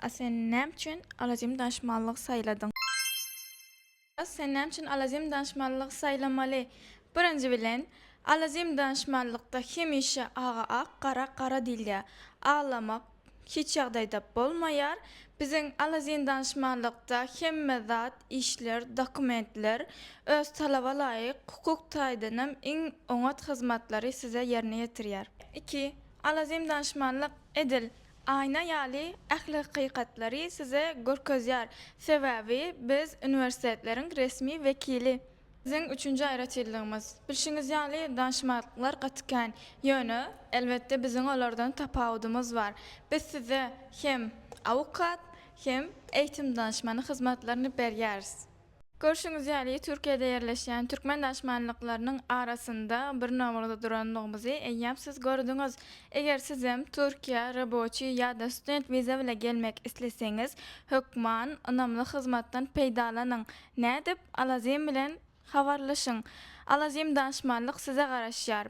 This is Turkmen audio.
Sen näme üçin alazim danışmanlyk saýladyň? Sen näme üçin alazim danışmanlyk saýlamaly? Birinji bilen, alazim danışmanlykda hemişe ağa ak, qara qara dilýär. Ağlamak hiç ýagdaýda bolmaýar. Biziň alazim danışmanlykda hemme zat, işler, dokumentler öz talaba laýyk hukuk taýdanam iň oňat hyzmatlary size ýerine ýetirýär. 2. Alazim danışmanlyk edil. Ayna ýaly ählaki hakykatlary size görkezýär. Sebäbi biz üniversitetleriň resmi vekili. Bizim üçüncü aýratylygymyz. Bilşiňiz ýaly danışmanlyklar gatykän ýöne elbetde biziň olardan tapawudymyz bar. Biz size hem avukat hem eýitim danışmany hyzmatlaryny berýäris. Görşüňiz ýaly Türkiýede ýerleşýän türkmen danışmanlyklarynyň arasynda bir nomerde duranlygymyzy eýýäm siz gördüňiz. Eger siz hem Türkiýe raboçy ýa-da student viza bilen gelmek isleseňiz, hökman ynamly hyzmatdan peýdalanyň. Nädip alazim bilen habarlaşyň. Alazim danışmanlyk size garaşýar.